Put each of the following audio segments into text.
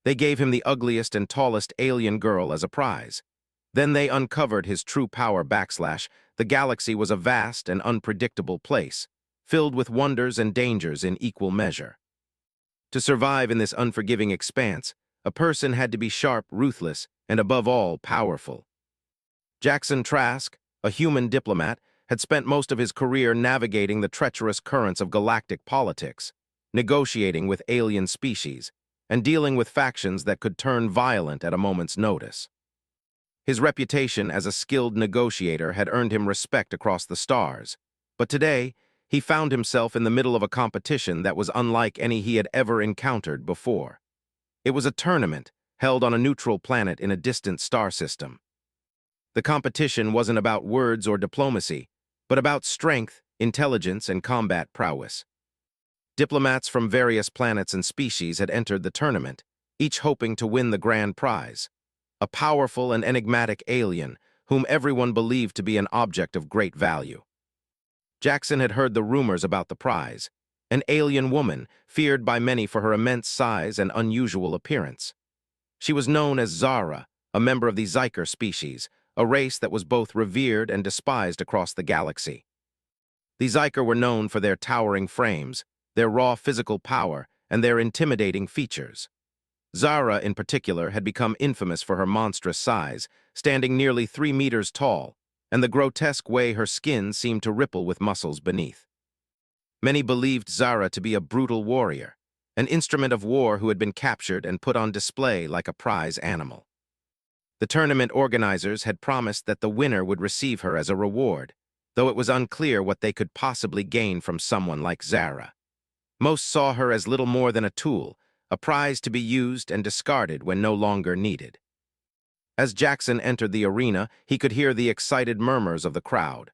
They gave him the ugliest and tallest alien girl as a prize. Then they uncovered his true power backslash. The galaxy was a vast and unpredictable place, filled with wonders and dangers in equal measure. To survive in this unforgiving expanse, a person had to be sharp, ruthless, and above all, powerful. Jackson Trask, a human diplomat, had spent most of his career navigating the treacherous currents of galactic politics, negotiating with alien species, and dealing with factions that could turn violent at a moment's notice. His reputation as a skilled negotiator had earned him respect across the stars, but today he found himself in the middle of a competition that was unlike any he had ever encountered before. It was a tournament held on a neutral planet in a distant star system. The competition wasn't about words or diplomacy, but about strength, intelligence, and combat prowess. Diplomats from various planets and species had entered the tournament, each hoping to win the grand prize, a powerful and enigmatic alien whom everyone believed to be an object of great value. Jackson had heard the rumors about the prize, an alien woman feared by many for her immense size and unusual appearance. She was known as Zara, a member of the Zyker species, a race that was both revered and despised across the galaxy. The Zyker were known for their towering frames, their raw physical power, and their intimidating features. Zara, in particular, had become infamous for her monstrous size, standing nearly 3 meters tall, and the grotesque way her skin seemed to ripple with muscles beneath. Many believed Zara to be a brutal warrior, an instrument of war who had been captured and put on display like a prize animal. The tournament organizers had promised that the winner would receive her as a reward, though it was unclear what they could possibly gain from someone like Zara. Most saw her as little more than a tool, a prize to be used and discarded when no longer needed. As Jackson entered the arena, he could hear the excited murmurs of the crowd.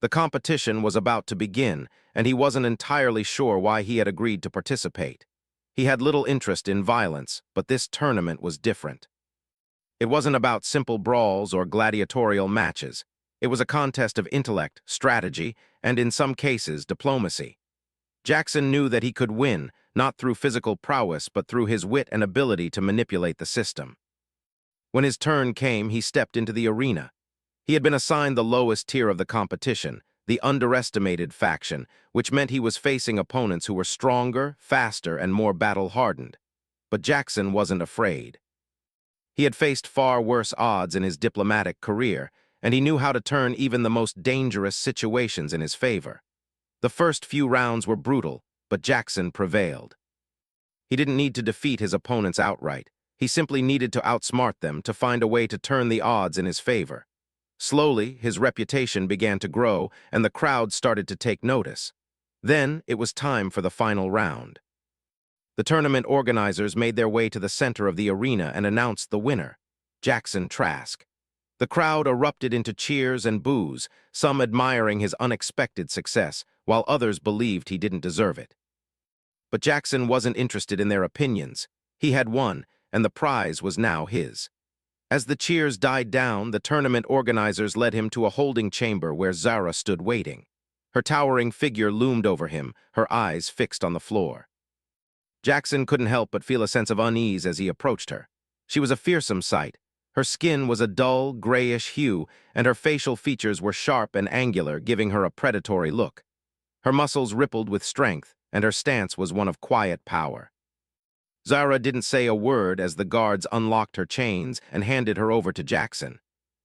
The competition was about to begin, and he wasn't entirely sure why he had agreed to participate. He had little interest in violence, but this tournament was different. It wasn't about simple brawls or gladiatorial matches. It was a contest of intellect, strategy, and in some cases, diplomacy. Jackson knew that he could win, not through physical prowess, but through his wit and ability to manipulate the system. When his turn came, he stepped into the arena. He had been assigned the lowest tier of the competition, the underestimated faction, which meant he was facing opponents who were stronger, faster, and more battle-hardened. But Jackson wasn't afraid. He had faced far worse odds in his diplomatic career, and he knew how to turn even the most dangerous situations in his favor. The first few rounds were brutal, but Jackson prevailed. He didn't need to defeat his opponents outright. He simply needed to outsmart them to find a way to turn the odds in his favor. Slowly, his reputation began to grow, and the crowd started to take notice. Then, it was time for the final round. The tournament organizers made their way to the center of the arena and announced the winner, Jackson Trask. The crowd erupted into cheers and boos, some admiring his unexpected success, while others believed he didn't deserve it. But Jackson wasn't interested in their opinions. He had won, and the prize was now his. As the cheers died down, the tournament organizers led him to a holding chamber where Zara stood waiting. Her towering figure loomed over him, her eyes fixed on the floor. Jackson couldn't help but feel a sense of unease as he approached her. She was a fearsome sight. Her skin was a dull, grayish hue, and her facial features were sharp and angular, giving her a predatory look. Her muscles rippled with strength, and her stance was one of quiet power. Zara didn't say a word as the guards unlocked her chains and handed her over to Jackson.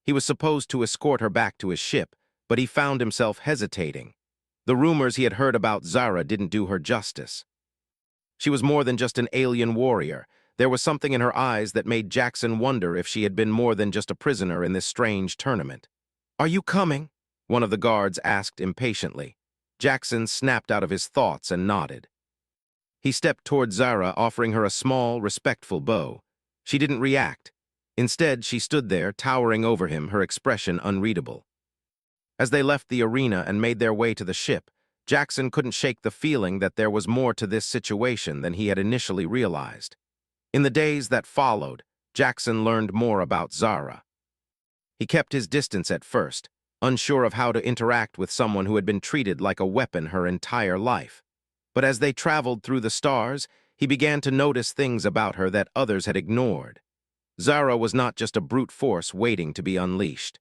He was supposed to escort her back to his ship, but he found himself hesitating. The rumors he had heard about Zara didn't do her justice. She was more than just an alien warrior. There was something in her eyes that made Jackson wonder if she had been more than just a prisoner in this strange tournament. "Are you coming?" one of the guards asked impatiently. Jackson snapped out of his thoughts and nodded. He stepped toward Zara, offering her a small, respectful bow. She didn't react. Instead, she stood there, towering over him, her expression unreadable. As they left the arena and made their way to the ship, Jackson couldn't shake the feeling that there was more to this situation than he had initially realized. In the days that followed, Jackson learned more about Zara. He kept his distance at first, unsure of how to interact with someone who had been treated like a weapon her entire life. But as they traveled through the stars, he began to notice things about her that others had ignored. Zara was not just a brute force waiting to be unleashed.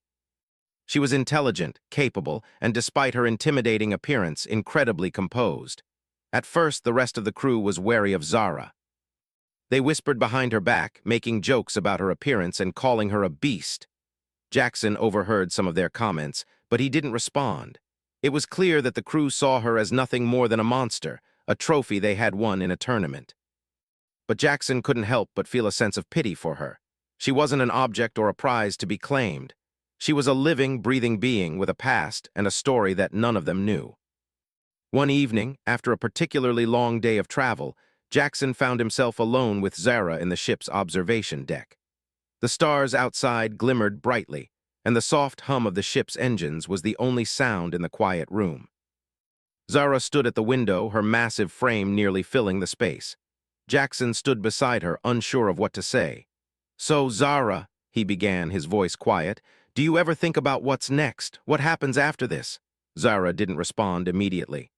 She was intelligent, capable, and despite her intimidating appearance, incredibly composed. At first, the rest of the crew was wary of Zara. They whispered behind her back, making jokes about her appearance and calling her a beast. Jackson overheard some of their comments, but he didn't respond. It was clear that the crew saw her as nothing more than a monster, a trophy they had won in a tournament. But Jackson couldn't help but feel a sense of pity for her. She wasn't an object or a prize to be claimed. She was a living, breathing being with a past and a story that none of them knew. One evening, after a particularly long day of travel, Jackson found himself alone with Zara in the ship's observation deck. The stars outside glimmered brightly, and the soft hum of the ship's engines was the only sound in the quiet room. Zara stood at the window, her massive frame nearly filling the space. Jackson stood beside her, unsure of what to say. "So, Zara," he began, his voice quiet, "do you ever think about what's next? What happens after this?" Zara didn't respond immediately.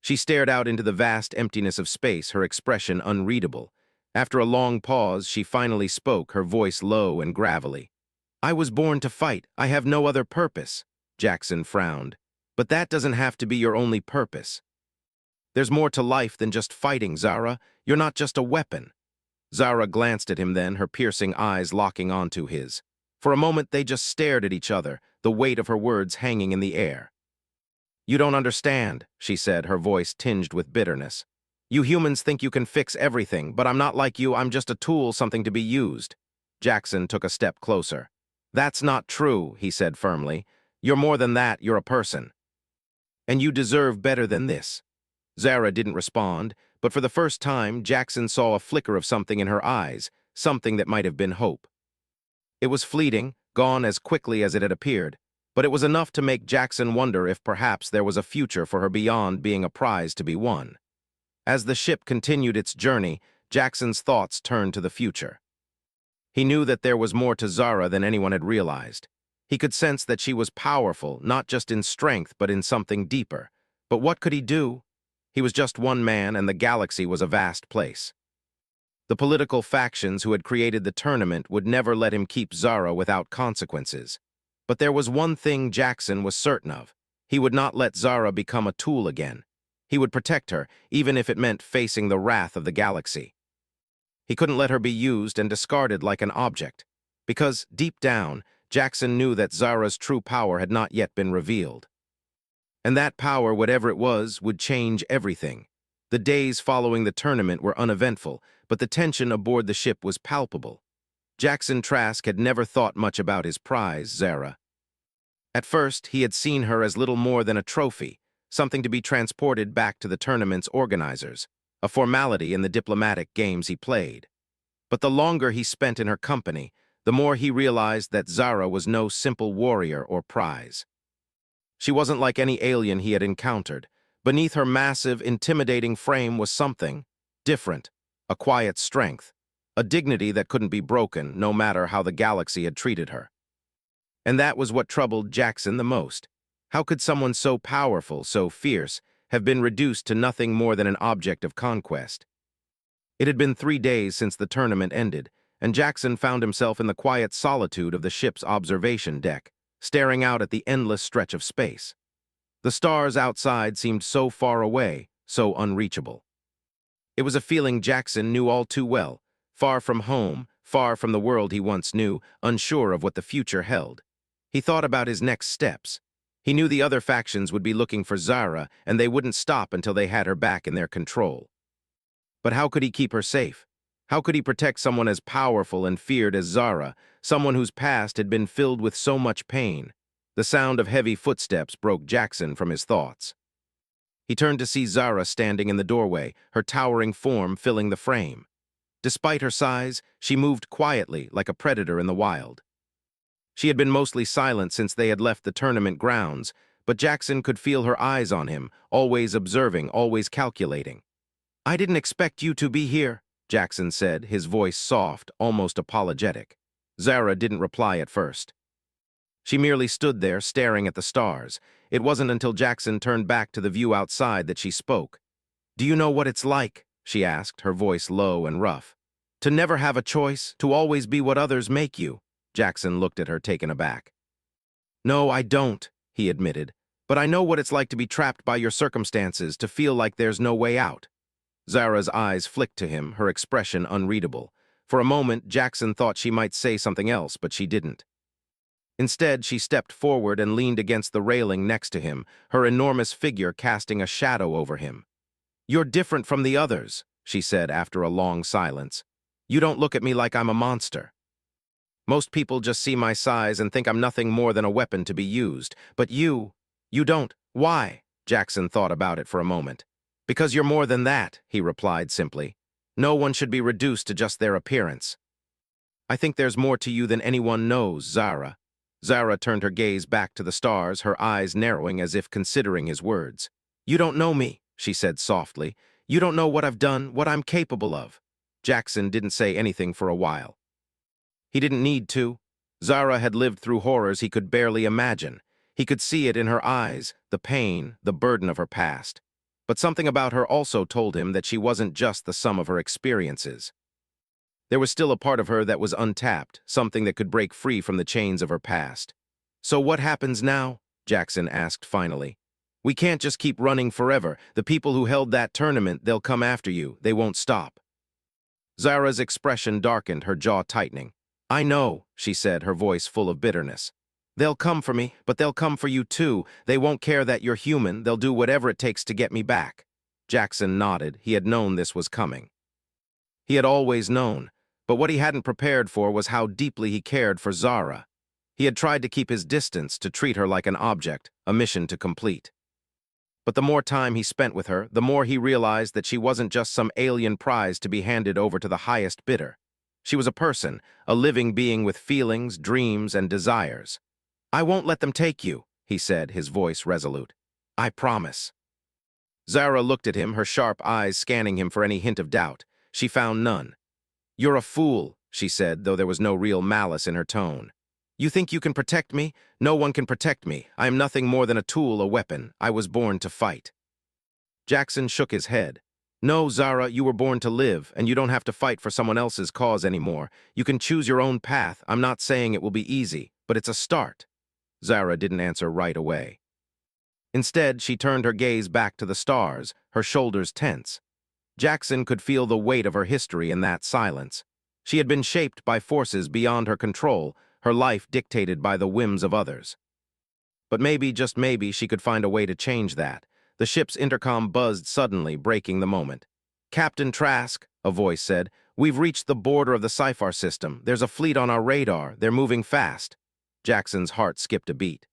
She stared out into the vast emptiness of space, her expression unreadable. After a long pause, she finally spoke, her voice low and gravelly. "I was born to fight. I have no other purpose." Jackson frowned. "But that doesn't have to be your only purpose. There's more to life than just fighting, Zara. You're not just a weapon." Zara glanced at him then, her piercing eyes locking onto his. For a moment, they just stared at each other, the weight of her words hanging in the air. "You don't understand," she said, her voice tinged with bitterness. "You humans think you can fix everything, but I'm not like you. I'm just a tool, something to be used." Jackson took a step closer. "That's not true," he said firmly. "You're more than that, you're a person. And you deserve better than this." Zara didn't respond, but for the first time, Jackson saw a flicker of something in her eyes, something that might have been hope. It was fleeting, gone as quickly as it had appeared, but it was enough to make Jackson wonder if perhaps there was a future for her beyond being a prize to be won. As the ship continued its journey, Jackson's thoughts turned to the future. He knew that there was more to Zara than anyone had realized. He could sense that she was powerful, not just in strength, but in something deeper. But what could he do? He was just one man, and the galaxy was a vast place. The political factions who had created the tournament would never let him keep Zara without consequences. But there was one thing Jackson was certain of. He would not let Zara become a tool again. He would protect her, even if it meant facing the wrath of the galaxy. He couldn't let her be used and discarded like an object, because, deep down, Jackson knew that Zara's true power had not yet been revealed. And that power, whatever it was, would change everything. The days following the tournament were uneventful, but the tension aboard the ship was palpable. Jackson Trask had never thought much about his prize, Zara. At first, he had seen her as little more than a trophy, something to be transported back to the tournament's organizers, a formality in the diplomatic games he played. But the longer he spent in her company, the more he realized that Zara was no simple warrior or prize. She wasn't like any alien he had encountered. Beneath her massive, intimidating frame was something different, a quiet strength, a dignity that couldn't be broken, no matter how the galaxy had treated her. And that was what troubled Jackson the most. How could someone so powerful, so fierce, have been reduced to nothing more than an object of conquest? It had been 3 days since the tournament ended, and Jackson found himself in the quiet solitude of the ship's observation deck, staring out at the endless stretch of space. The stars outside seemed so far away, so unreachable. It was a feeling Jackson knew all too well, far from home, far from the world he once knew, unsure of what the future held. He thought about his next steps. He knew the other factions would be looking for Zara, and they wouldn't stop until they had her back in their control. But how could he keep her safe? How could he protect someone as powerful and feared as Zara, someone whose past had been filled with so much pain? The sound of heavy footsteps broke Jackson from his thoughts. He turned to see Zara standing in the doorway, her towering form filling the frame. Despite her size, she moved quietly, like a predator in the wild. She had been mostly silent since they had left the tournament grounds, but Jackson could feel her eyes on him, always observing, always calculating. "I didn't expect you to be here," Jackson said, his voice soft, almost apologetic. Zara didn't reply at first. She merely stood there, staring at the stars. It wasn't until Jackson turned back to the view outside that she spoke. "Do you know what it's like?" she asked, her voice low and rough. To never have a choice, to always be what others make you. Jackson looked at her, taken aback. No, I don't, he admitted. But I know what it's like to be trapped by your circumstances, to feel like there's no way out. Zara's eyes flicked to him, her expression unreadable. For a moment, Jackson thought she might say something else, but she didn't. Instead, she stepped forward and leaned against the railing next to him, her enormous figure casting a shadow over him. You're different from the others, she said after a long silence. You don't look at me like I'm a monster. Most people just see my size and think I'm nothing more than a weapon to be used. But you don't. Why? Jackson thought about it for a moment. Because you're more than that, he replied simply. No one should be reduced to just their appearance. I think there's more to you than anyone knows, Zara. Zara turned her gaze back to the stars, her eyes narrowing as if considering his words. You don't know me, she said softly. You don't know what I've done, what I'm capable of. Jackson didn't say anything for a while. He didn't need to. Zara had lived through horrors he could barely imagine. He could see it in her eyes, the pain, the burden of her past. But something about her also told him that she wasn't just the sum of her experiences. There was still a part of her that was untapped, something that could break free from the chains of her past. So what happens now? Jackson asked finally. We can't just keep running forever. The people who held that tournament, they'll come after you. They won't stop. Zara's expression darkened, her jaw tightening. I know, she said, her voice full of bitterness. They'll come for me, but they'll come for you too. They won't care that you're human. They'll do whatever it takes to get me back. Jackson nodded. He had known this was coming. He had always known, but what he hadn't prepared for was how deeply he cared for Zara. He had tried to keep his distance, to treat her like an object, a mission to complete. But the more time he spent with her, the more he realized that she wasn't just some alien prize to be handed over to the highest bidder. She was a person, a living being with feelings, dreams, and desires. I won't let them take you, he said, his voice resolute. I promise. Zara looked at him, her sharp eyes scanning him for any hint of doubt. She found none. You're a fool, she said, though there was no real malice in her tone. You think you can protect me? No one can protect me. I am nothing more than a tool, a weapon. I was born to fight. Jackson shook his head. No, Zara, you were born to live, and you don't have to fight for someone else's cause anymore. You can choose your own path. I'm not saying it will be easy, but it's a start. Zara didn't answer right away. Instead, she turned her gaze back to the stars, her shoulders tense. Jackson could feel the weight of her history in that silence. She had been shaped by forces beyond her control, her life dictated by the whims of others. But maybe, just maybe, she could find a way to change that. The ship's intercom buzzed suddenly, breaking the moment. Captain Trask, a voice said, we've reached the border of the Sci-Fi system. There's a fleet on our radar. They're moving fast. Jackson's heart skipped a beat.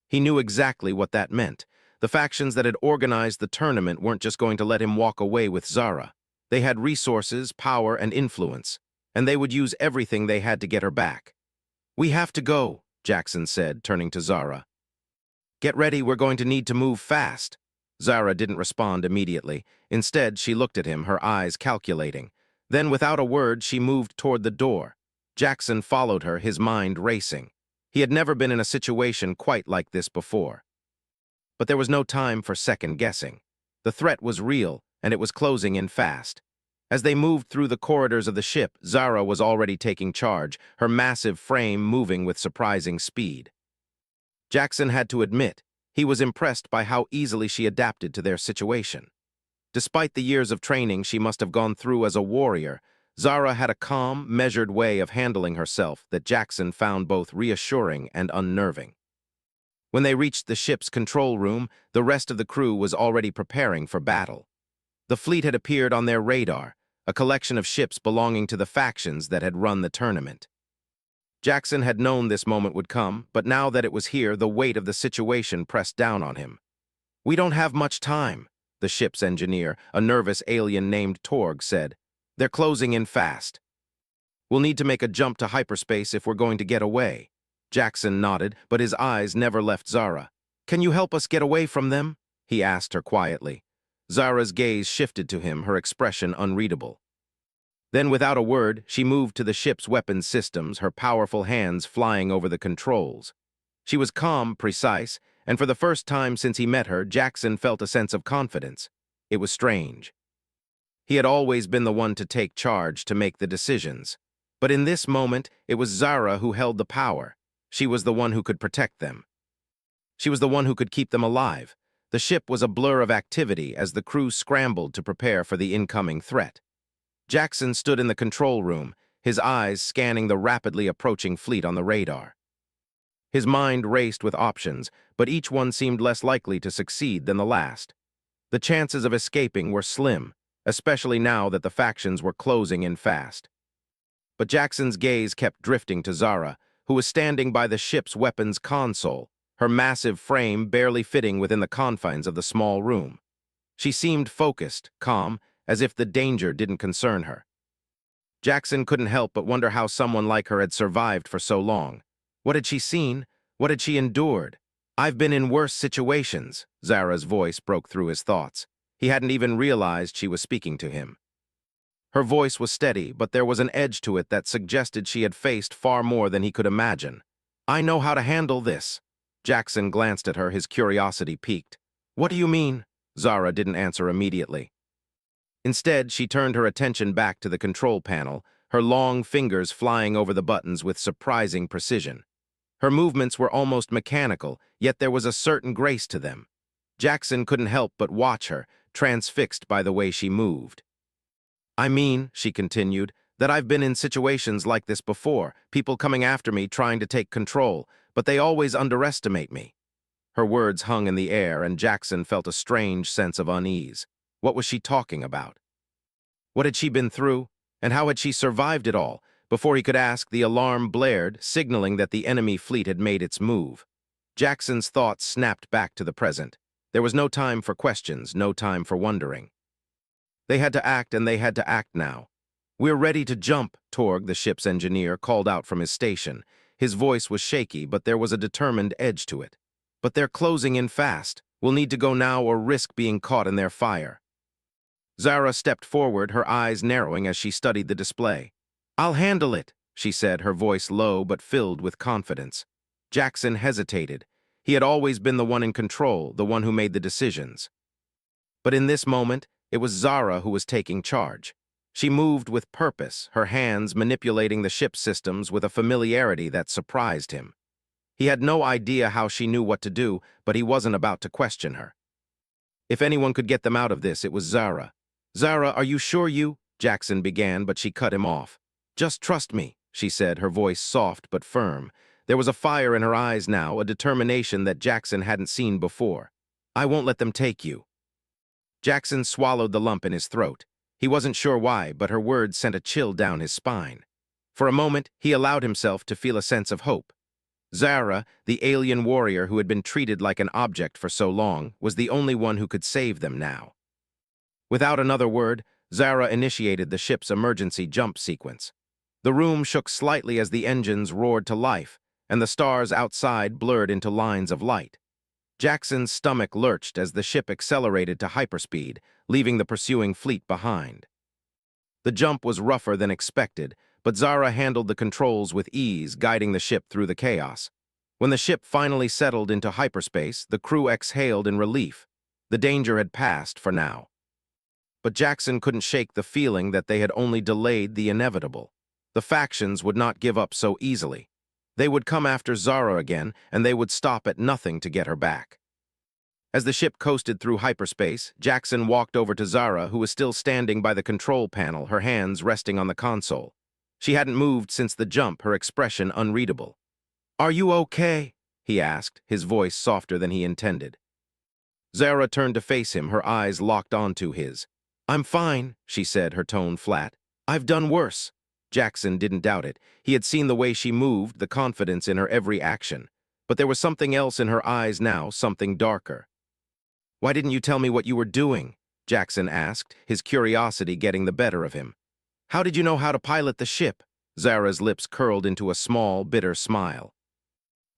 He knew exactly what that meant. The factions that had organized the tournament weren't just going to let him walk away with Zara. They had resources, power, and influence, and they would use everything they had to get her back. We have to go, Jackson said, turning to Zara. Get ready, we're going to need to move fast. Zara didn't respond immediately. Instead, she looked at him, her eyes calculating. Then, without a word, she moved toward the door. Jackson followed her, his mind racing. He had never been in a situation quite like this before. But there was no time for second-guessing. The threat was real, and it was closing in fast. As they moved through the corridors of the ship, Zara was already taking charge, her massive frame moving with surprising speed. Jackson had to admit, he was impressed by how easily she adapted to their situation. Despite the years of training she must have gone through as a warrior, Zara had a calm, measured way of handling herself that Jackson found both reassuring and unnerving. When they reached the ship's control room, the rest of the crew was already preparing for battle. The fleet had appeared on their radar, a collection of ships belonging to the factions that had run the tournament. Jackson had known this moment would come, but now that it was here, the weight of the situation pressed down on him. We don't have much time, the ship's engineer, a nervous alien named Torg, said. They're closing in fast. We'll need to make a jump to hyperspace if we're going to get away. Jackson nodded, but his eyes never left Zara. Can you help us get away from them? He asked her quietly. Zara's gaze shifted to him, her expression unreadable. Then, without a word, she moved to the ship's weapons systems, her powerful hands flying over the controls. She was calm, precise, and for the first time since he met her, Jackson felt a sense of confidence. It was strange. He had always been the one to take charge, to make the decisions. But in this moment, it was Zara who held the power. She was the one who could protect them. She was the one who could keep them alive. The ship was a blur of activity as the crew scrambled to prepare for the incoming threat. Jackson stood in the control room, his eyes scanning the rapidly approaching fleet on the radar. His mind raced with options, but each one seemed less likely to succeed than the last. The chances of escaping were slim, especially now that the factions were closing in fast. But Jackson's gaze kept drifting to Zara, who was standing by the ship's weapons console, her massive frame barely fitting within the confines of the small room. She seemed focused, calm, as if the danger didn't concern her. Jackson couldn't help but wonder how someone like her had survived for so long. What had she seen? What had she endured? "I've been in worse situations," Zara's voice broke through his thoughts. He hadn't even realized she was speaking to him. Her voice was steady, but there was an edge to it that suggested she had faced far more than he could imagine. "I know how to handle this." Jackson glanced at her, his curiosity piqued. "What do you mean?" Zara didn't answer immediately. Instead, she turned her attention back to the control panel, her long fingers flying over the buttons with surprising precision. Her movements were almost mechanical, yet there was a certain grace to them. Jackson couldn't help but watch her, transfixed by the way she moved. "I mean," she continued, "that I've been in situations like this before, people coming after me trying to take control, but they always underestimate me." Her words hung in the air, and Jackson felt a strange sense of unease. What was she talking about? What had she been through, and how had she survived it all? Before he could ask, the alarm blared, signaling that the enemy fleet had made its move. Jackson's thoughts snapped back to the present. There was no time for questions, no time for wondering. They had to act, and they had to act now. "We're ready to jump," Torg, the ship's engineer, called out from his station. His voice was shaky, but there was a determined edge to it. "But they're closing in fast. We'll need to go now or risk being caught in their fire." Zara stepped forward, her eyes narrowing as she studied the display. "I'll handle it," she said, her voice low but filled with confidence. Jackson hesitated. He had always been the one in control, the one who made the decisions. But in this moment, it was Zara who was taking charge. She moved with purpose, her hands manipulating the ship's systems with a familiarity that surprised him. He had no idea how she knew what to do, but he wasn't about to question her. If anyone could get them out of this, it was Zara. "Zara, are you sure you—" Jackson began, but she cut him off. "Just trust me," she said, her voice soft but firm. There was a fire in her eyes now, a determination that Jackson hadn't seen before. "I won't let them take you." Jackson swallowed the lump in his throat. He wasn't sure why, but her words sent a chill down his spine. For a moment, he allowed himself to feel a sense of hope. Zara, the alien warrior who had been treated like an object for so long, was the only one who could save them now. Without another word, Zara initiated the ship's emergency jump sequence. The room shook slightly as the engines roared to life, and the stars outside blurred into lines of light. Jackson's stomach lurched as the ship accelerated to hyperspeed, leaving the pursuing fleet behind. The jump was rougher than expected, but Zara handled the controls with ease, guiding the ship through the chaos. When the ship finally settled into hyperspace, the crew exhaled in relief. The danger had passed for now. But Jackson couldn't shake the feeling that they had only delayed the inevitable. The factions would not give up so easily. They would come after Zara again, and they would stop at nothing to get her back. As the ship coasted through hyperspace, Jackson walked over to Zara, who was still standing by the control panel, her hands resting on the console. She hadn't moved since the jump, her expression unreadable. "Are you okay?" he asked, his voice softer than he intended. Zara turned to face him, her eyes locked onto his. "I'm fine," she said, her tone flat. "I've done worse." Jackson didn't doubt it. He had seen the way she moved, the confidence in her every action. But there was something else in her eyes now, something darker. "Why didn't you tell me what you were doing?" Jackson asked, his curiosity getting the better of him. "How did you know how to pilot the ship?" Zara's lips curled into a small, bitter smile.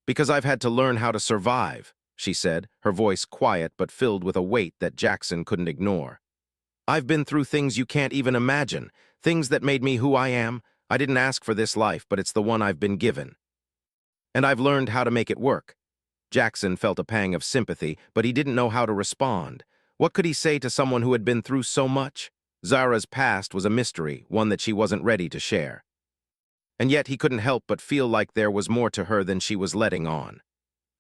"Because I've had to learn how to survive," she said, her voice quiet but filled with a weight that Jackson couldn't ignore. "I've been through things you can't even imagine, things that made me who I am. I didn't ask for this life, but it's the one I've been given. And I've learned how to make it work." Jackson felt a pang of sympathy, but he didn't know how to respond. What could he say to someone who had been through so much? Zara's past was a mystery, one that she wasn't ready to share. And yet he couldn't help but feel like there was more to her than she was letting on.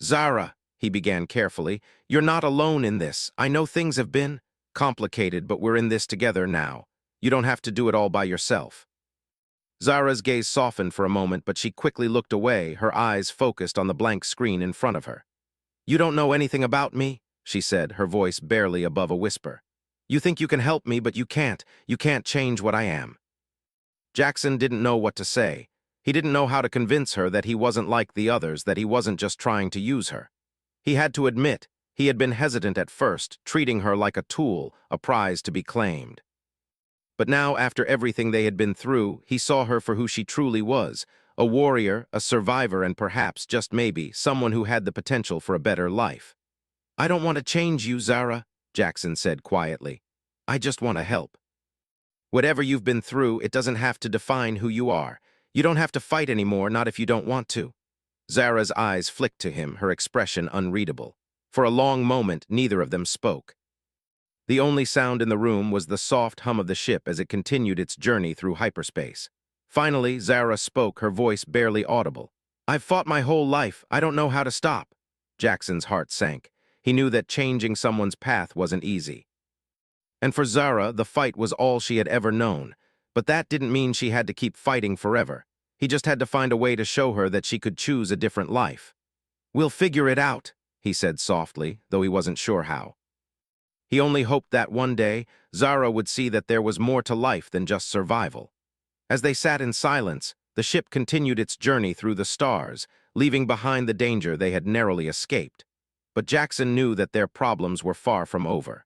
"Zara," he began carefully, "you're not alone in this. I know things have been complicated, but we're in this together now. You don't have to do it all by yourself." Zara's gaze softened for a moment, but she quickly looked away, her eyes focused on the blank screen in front of her. "You don't know anything about me," she said, her voice barely above a whisper. "You think you can help me, but you can't. You can't change what I am." Jackson didn't know what to say. He didn't know how to convince her that he wasn't like the others, that he wasn't just trying to use her. He had to admit, he had been hesitant at first, treating her like a tool, a prize to be claimed. But now, after everything they had been through, he saw her for who she truly was, a warrior, a survivor, and perhaps, just maybe, someone who had the potential for a better life. "I don't want to change you, Zara," Jackson said quietly. "I just want to help. Whatever you've been through, it doesn't have to define who you are. You don't have to fight anymore, not if you don't want to." Zara's eyes flicked to him, her expression unreadable. For a long moment, neither of them spoke. The only sound in the room was the soft hum of the ship as it continued its journey through hyperspace. Finally, Zara spoke, her voice barely audible. "I've fought my whole life. I don't know how to stop." Jackson's heart sank. He knew that changing someone's path wasn't easy. And for Zara, the fight was all she had ever known. But that didn't mean she had to keep fighting forever. He just had to find a way to show her that she could choose a different life. "We'll figure it out," he said softly, though he wasn't sure how. He only hoped that one day, Zara would see that there was more to life than just survival. As they sat in silence, the ship continued its journey through the stars, leaving behind the danger they had narrowly escaped. But Jackson knew that their problems were far from over.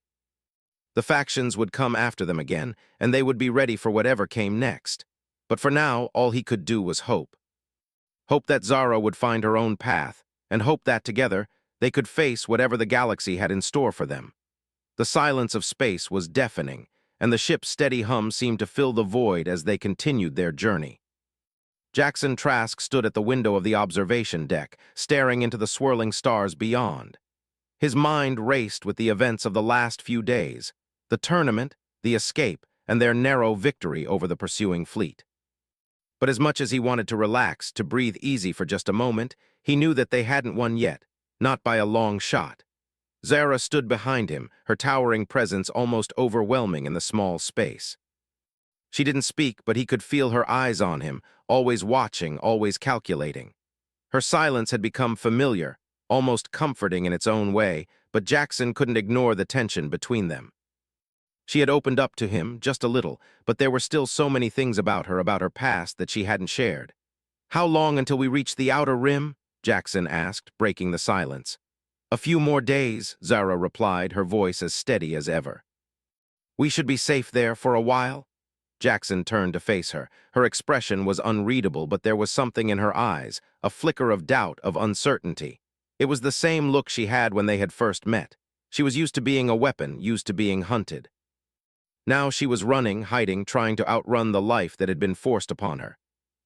The factions would come after them again, and they would be ready for whatever came next. But for now, all he could do was hope. Hope that Zara would find her own path, and hope that together, they could face whatever the galaxy had in store for them. The silence of space was deafening, and the ship's steady hum seemed to fill the void as they continued their journey. Jackson Trask stood at the window of the observation deck, staring into the swirling stars beyond. His mind raced with the events of the last few days, the tournament, the escape, and their narrow victory over the pursuing fleet. But as much as he wanted to relax, to breathe easy for just a moment, he knew that they hadn't won yet, not by a long shot. Zara stood behind him, her towering presence almost overwhelming in the small space. She didn't speak, but he could feel her eyes on him, always watching, always calculating. Her silence had become familiar, almost comforting in its own way, but Jackson couldn't ignore the tension between them. She had opened up to him, just a little, but there were still so many things about her past that she hadn't shared. "How long until we reach the outer rim?" Jackson asked, breaking the silence. "A few more days," Zara replied, her voice as steady as ever. "We should be safe there for a while?" Jackson turned to face her. Her expression was unreadable, but there was something in her eyes, a flicker of doubt, of uncertainty. It was the same look she had when they had first met. She was used to being a weapon, used to being hunted. Now she was running, hiding, trying to outrun the life that had been forced upon her.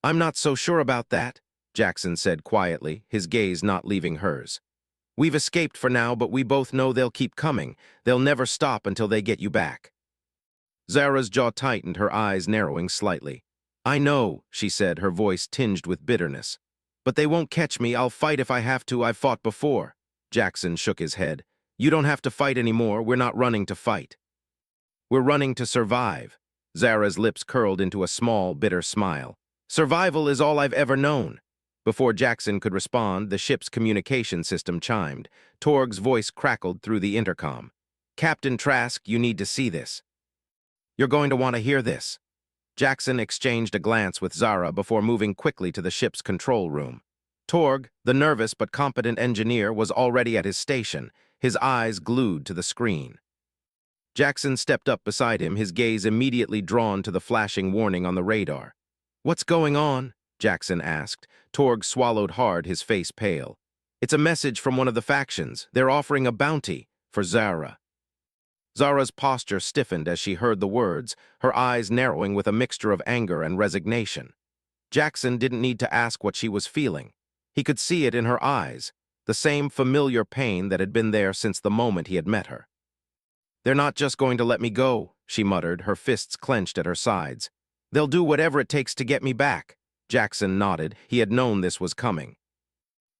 "I'm not so sure about that," Jackson said quietly, his gaze not leaving hers. "We've escaped for now, but we both know they'll keep coming. They'll never stop until they get you back." Zara's jaw tightened, her eyes narrowing slightly. "I know," she said, her voice tinged with bitterness. "But they won't catch me. I'll fight if I have to. I've fought before." Jackson shook his head. "You don't have to fight anymore. We're not running to fight. We're running to survive." Zara's lips curled into a small, bitter smile. "Survival is all I've ever known." Before Jackson could respond, the ship's communication system chimed. Torg's voice crackled through the intercom. "Captain Trask, you need to see this. You're going to want to hear this." Jackson exchanged a glance with Zara before moving quickly to the ship's control room. Torg, the nervous but competent engineer, was already at his station, his eyes glued to the screen. Jackson stepped up beside him, his gaze immediately drawn to the flashing warning on the radar. "What's going on?" Jackson asked. Torg swallowed hard, his face pale. "It's a message from one of the factions. They're offering a bounty for Zara." Zara's posture stiffened as she heard the words, her eyes narrowing with a mixture of anger and resignation. Jackson didn't need to ask what she was feeling. He could see it in her eyes, the same familiar pain that had been there since the moment he had met her. "They're not just going to let me go," she muttered, her fists clenched at her sides. They'll do whatever it takes to get me back. Jackson nodded. He had known this was coming.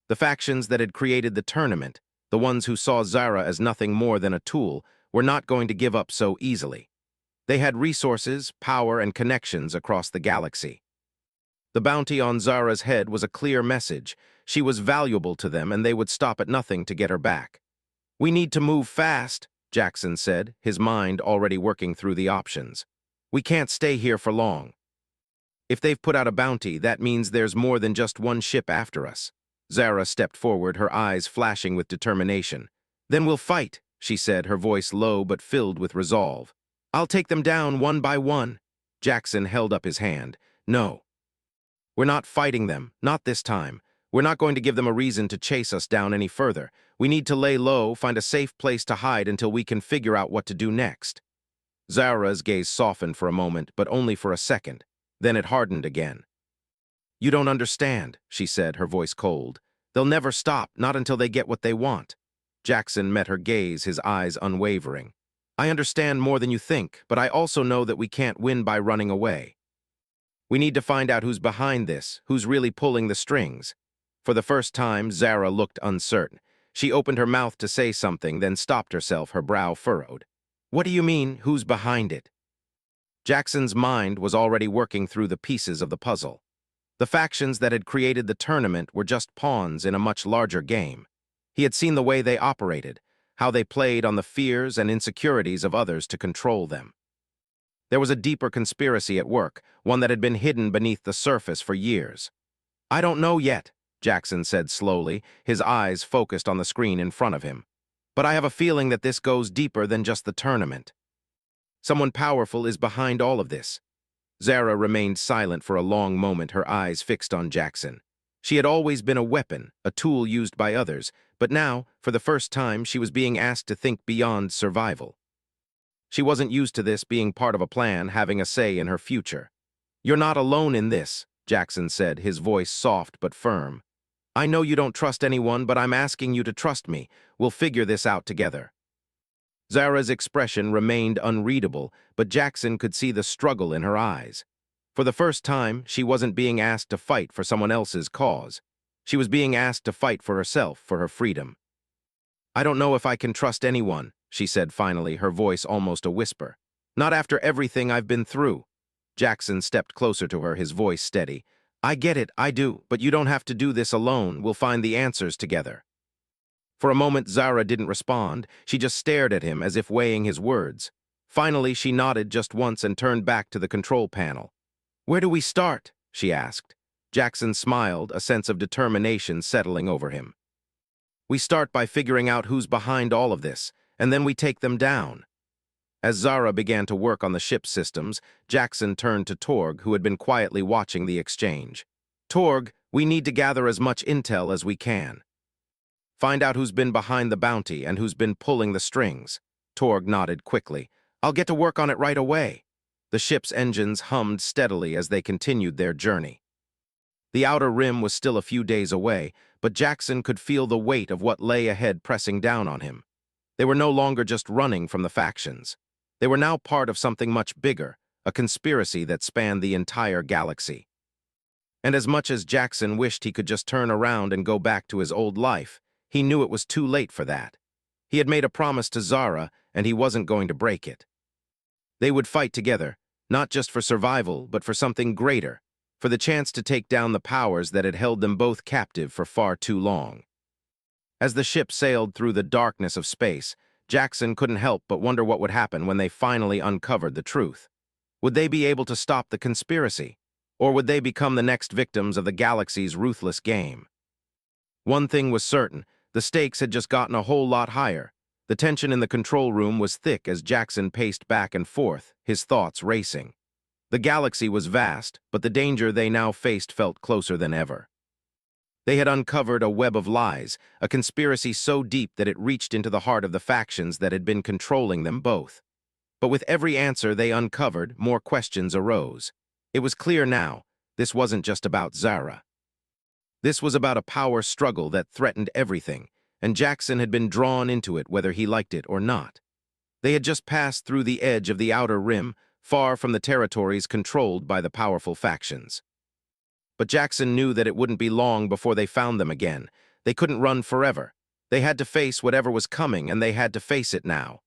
The factions that had created the tournament, the ones who saw Zara as nothing more than a tool, were not going to give up so easily. They had resources, power, and connections across the galaxy. The bounty on Zara's head was a clear message. She was valuable to them, and they would stop at nothing to get her back. We need to move fast, Jackson said, his mind already working through the options. We can't stay here for long. If they've put out a bounty, that means there's more than just one ship after us. Zara stepped forward, her eyes flashing with determination. Then we'll fight, she said, her voice low but filled with resolve. I'll take them down one by one. Jackson held up his hand. No. We're not fighting them, not this time. We're not going to give them a reason to chase us down any further. We need to lay low, find a safe place to hide until we can figure out what to do next. Zara's gaze softened for a moment, but only for a second. Then it hardened again. You don't understand, she said, her voice cold. They'll never stop, not until they get what they want. Jackson met her gaze, his eyes unwavering. I understand more than you think, but I also know that we can't win by running away. We need to find out who's behind this, who's really pulling the strings. For the first time, Zara looked uncertain. She opened her mouth to say something, then stopped herself, her brow furrowed. What do you mean, who's behind it? Jackson's mind was already working through the pieces of the puzzle. The factions that had created the tournament were just pawns in a much larger game. He had seen the way they operated, how they played on the fears and insecurities of others to control them. There was a deeper conspiracy at work, one that had been hidden beneath the surface for years. I don't know yet, Jackson said slowly, his eyes focused on the screen in front of him. But I have a feeling that this goes deeper than just the tournament. Someone powerful is behind all of this. Zara remained silent for a long moment, her eyes fixed on Jackson. She had always been a weapon, a tool used by others, but now, for the first time, she was being asked to think beyond survival. She wasn't used to this, being part of a plan, having a say in her future. You're not alone in this, Jackson said, his voice soft but firm. I know you don't trust anyone, but I'm asking you to trust me. We'll figure this out together. Zara's expression remained unreadable, but Jackson could see the struggle in her eyes. For the first time, she wasn't being asked to fight for someone else's cause. She was being asked to fight for herself, for her freedom. I don't know if I can trust anyone, she said finally, her voice almost a whisper. Not after everything I've been through. Jackson stepped closer to her, his voice steady. I get it, I do, but you don't have to do this alone. We'll find the answers together. For a moment, Zara didn't respond. She just stared at him as if weighing his words. Finally, she nodded just once and turned back to the control panel. Where do we start? She asked. Jackson smiled, a sense of determination settling over him. We start by figuring out who's behind all of this, and then we take them down. As Zara began to work on the ship's systems, Jackson turned to Torg, who had been quietly watching the exchange. Torg, we need to gather as much intel as we can. Find out who's been behind the bounty and who's been pulling the strings. Torg nodded quickly. I'll get to work on it right away. The ship's engines hummed steadily as they continued their journey. The outer rim was still a few days away, but Jackson could feel the weight of what lay ahead pressing down on him. They were no longer just running from the factions. They were now part of something much bigger, a conspiracy that spanned the entire galaxy. And as much as Jackson wished he could just turn around and go back to his old life, he knew it was too late for that. He had made a promise to Zara, and he wasn't going to break it. They would fight together, not just for survival, but for something greater, for the chance to take down the powers that had held them both captive for far too long. As the ship sailed through the darkness of space, Jackson couldn't help but wonder what would happen when they finally uncovered the truth. Would they be able to stop the conspiracy? Or would they become the next victims of the galaxy's ruthless game? One thing was certain. The stakes had just gotten a whole lot higher. The tension in the control room was thick as Jackson paced back and forth, his thoughts racing. The galaxy was vast, but the danger they now faced felt closer than ever. They had uncovered a web of lies, a conspiracy so deep that it reached into the heart of the factions that had been controlling them both. But with every answer they uncovered, more questions arose. It was clear now, this wasn't just about Zara. This was about a power struggle that threatened everything, and Jackson had been drawn into it whether he liked it or not. They had just passed through the edge of the outer rim, far from the territories controlled by the powerful factions. But Jackson knew that it wouldn't be long before they found them again. They couldn't run forever. They had to face whatever was coming, and they had to face it now.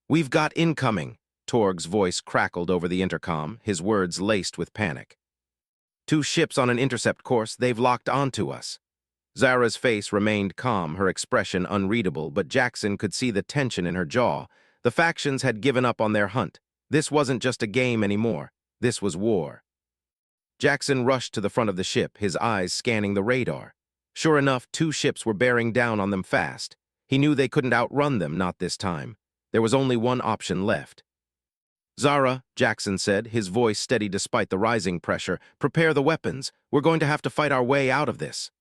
"We've got incoming," Torg's voice crackled over the intercom, his words laced with panic. "Two ships on an intercept course, they've locked onto us." Zara's face remained calm, her expression unreadable, but Jackson could see the tension in her jaw. The factions had given up on their hunt. This wasn't just a game anymore. This was war. Jackson rushed to the front of the ship, his eyes scanning the radar. Sure enough, two ships were bearing down on them fast. He knew they couldn't outrun them, not this time. There was only one option left. "Zara," Jackson said, his voice steady despite the rising pressure, "prepare the weapons. We're going to have to fight our way out of this."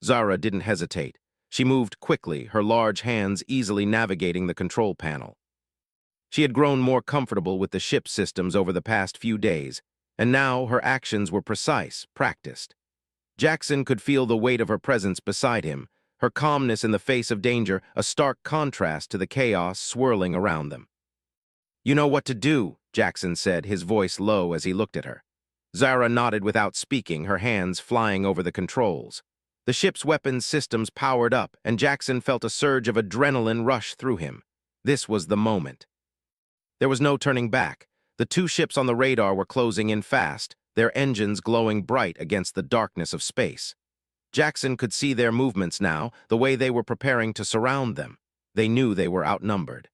Zara didn't hesitate. She moved quickly, her large hands easily navigating the control panel. She had grown more comfortable with the ship's systems over the past few days, and now her actions were precise, practiced. Jackson could feel the weight of her presence beside him, her calmness in the face of danger, a stark contrast to the chaos swirling around them. "You know what to do," Jackson said, his voice low as he looked at her. Zara nodded without speaking, her hands flying over the controls. The ship's weapons systems powered up, and Jackson felt a surge of adrenaline rush through him. This was the moment. There was no turning back. The two ships on the radar were closing in fast, their engines glowing bright against the darkness of space. Jackson could see their movements now, the way they were preparing to surround them. They knew they were outnumbered.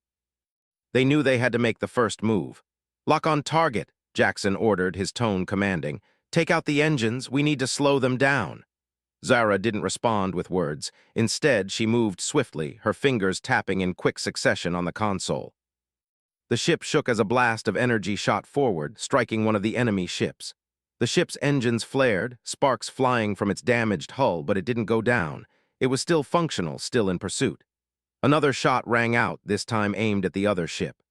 They knew they had to make the first move. "Lock on target," Jackson ordered, his tone commanding. "Take out the engines, we need to slow them down." Zara didn't respond with words. Instead, she moved swiftly, her fingers tapping in quick succession on the console. The ship shook as a blast of energy shot forward, striking one of the enemy ships. The ship's engines flared, sparks flying from its damaged hull, but it didn't go down. It was still functional, still in pursuit. Another shot rang out, this time aimed at the other ship.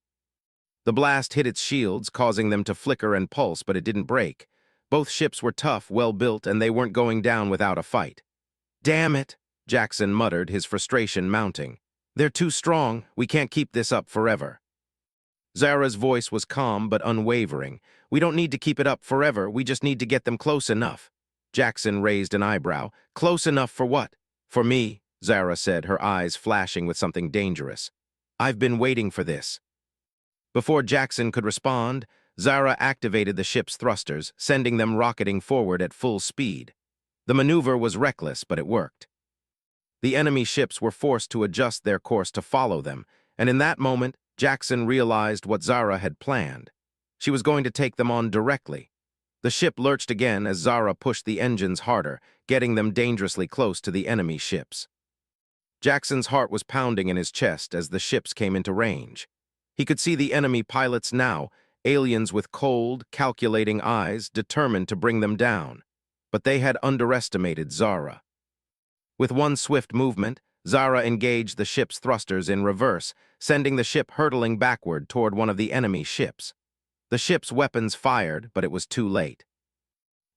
The blast hit its shields, causing them to flicker and pulse, but it didn't break. Both ships were tough, well-built, and they weren't going down without a fight. "Damn it," Jackson muttered, his frustration mounting. "They're too strong. We can't keep this up forever." Zara's voice was calm but unwavering. "We don't need to keep it up forever, we just need to get them close enough." Jackson raised an eyebrow. "Close enough for what?" "For me," Zara said, her eyes flashing with something dangerous. "I've been waiting for this." Before Jackson could respond, Zara activated the ship's thrusters, sending them rocketing forward at full speed. The maneuver was reckless, but it worked. The enemy ships were forced to adjust their course to follow them, and in that moment, Jackson realized what Zara had planned. She was going to take them on directly. The ship lurched again as Zara pushed the engines harder, getting them dangerously close to the enemy ships. Jackson's heart was pounding in his chest as the ships came into range. He could see the enemy pilots now, aliens with cold, calculating eyes, determined to bring them down. But they had underestimated Zara. With one swift movement, Zara engaged the ship's thrusters in reverse, sending the ship hurtling backward toward one of the enemy ships. The ship's weapons fired, but it was too late.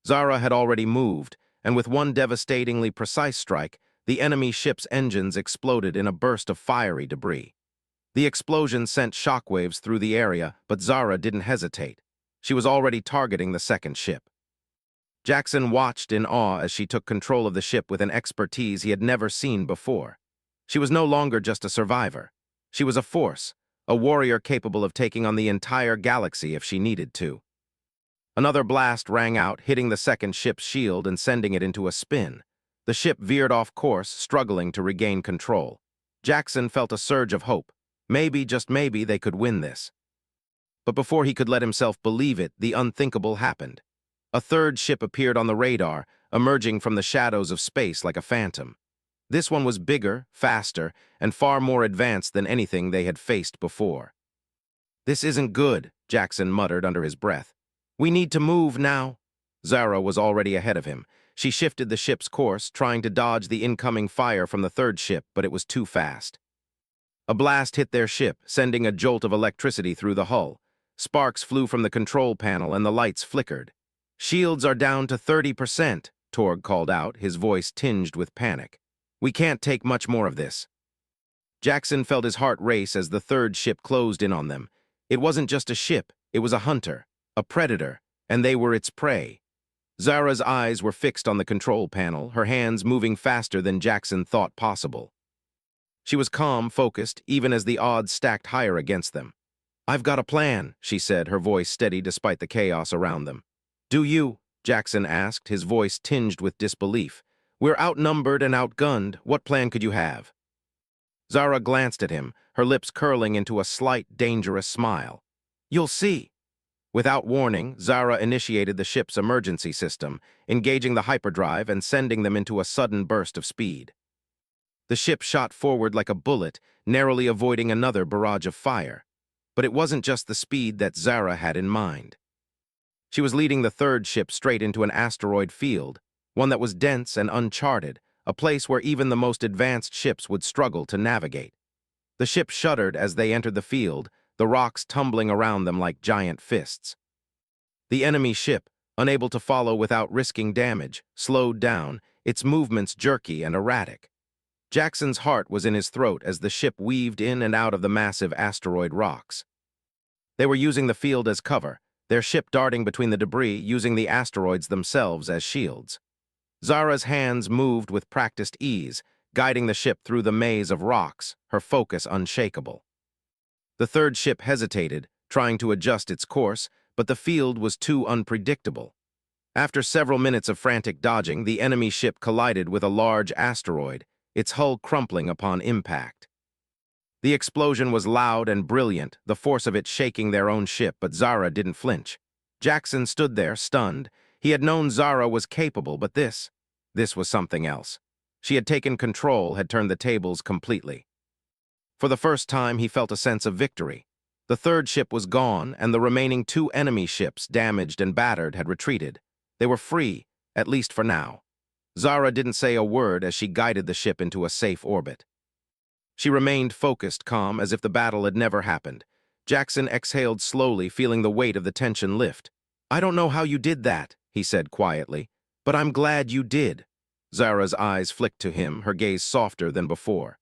Zara had already moved, and with one devastatingly precise strike, the enemy ship's engines exploded in a burst of fiery debris. The explosion sent shockwaves through the area, but Zara didn't hesitate. She was already targeting the second ship. Jackson watched in awe as she took control of the ship with an expertise he had never seen before. She was no longer just a survivor. She was a force, a warrior capable of taking on the entire galaxy if she needed to. Another blast rang out, hitting the second ship's shield and sending it into a spin. The ship veered off course, struggling to regain control. Jackson felt a surge of hope. Maybe, just maybe, they could win this. But before he could let himself believe it, the unthinkable happened. A third ship appeared on the radar, emerging from the shadows of space like a phantom. This one was bigger, faster, and far more advanced than anything they had faced before. "This isn't good," Jackson muttered under his breath. "We need to move now." Zara was already ahead of him. She shifted the ship's course, trying to dodge the incoming fire from the third ship, but it was too fast. A blast hit their ship, sending a jolt of electricity through the hull. Sparks flew from the control panel and the lights flickered. "Shields are down to 30%, Torg called out, his voice tinged with panic. "We can't take much more of this." Jackson felt his heart race as the third ship closed in on them. It wasn't just a ship, it was a hunter, a predator, and they were its prey. Zara's eyes were fixed on the control panel, her hands moving faster than Jackson thought possible. She was calm, focused, even as the odds stacked higher against them. "I've got a plan," she said, her voice steady despite the chaos around them. "Do you?" Jackson asked, his voice tinged with disbelief. "We're outnumbered and outgunned. What plan could you have?" Zara glanced at him, her lips curling into a slight, dangerous smile. "You'll see." Without warning, Zara initiated the ship's emergency system, engaging the hyperdrive and sending them into a sudden burst of speed. The ship shot forward like a bullet, narrowly avoiding another barrage of fire. But it wasn't just the speed that Zara had in mind. She was leading the third ship straight into an asteroid field, one that was dense and uncharted, a place where even the most advanced ships would struggle to navigate. The ship shuddered as they entered the field, the rocks tumbling around them like giant fists. The enemy ship, unable to follow without risking damage, slowed down, its movements jerky and erratic. Jackson's heart was in his throat as the ship weaved in and out of the massive asteroid rocks. They were using the field as cover, their ship darting between the debris, using the asteroids themselves as shields. Zara's hands moved with practiced ease, guiding the ship through the maze of rocks, her focus unshakable. The third ship hesitated, trying to adjust its course, but the field was too unpredictable. After several minutes of frantic dodging, the enemy ship collided with a large asteroid, its hull crumpling upon impact. The explosion was loud and brilliant, the force of it shaking their own ship, but Zara didn't flinch. Jackson stood there, stunned. He had known Zara was capable, but this was something else. She had taken control, had turned the tables completely. For the first time, he felt a sense of victory. The third ship was gone, and the remaining two enemy ships, damaged and battered, had retreated. They were free, at least for now. Zara didn't say a word as she guided the ship into a safe orbit. She remained focused, calm, as if the battle had never happened. Jackson exhaled slowly, feeling the weight of the tension lift. "I don't know how you did that," he said quietly, "but I'm glad you did." Zara's eyes flicked to him, her gaze softer than before.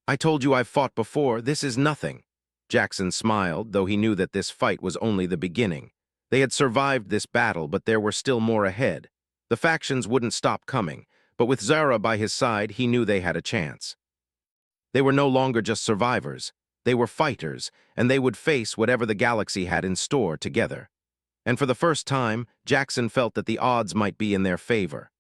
"I told you I've fought before. This is nothing." Jackson smiled, though he knew that this fight was only the beginning. They had survived this battle, but there were still more ahead. The factions wouldn't stop coming, but with Zara by his side, he knew they had a chance. They were no longer just survivors. They were fighters, and they would face whatever the galaxy had in store together. And for the first time, Jackson felt that the odds might be in their favor.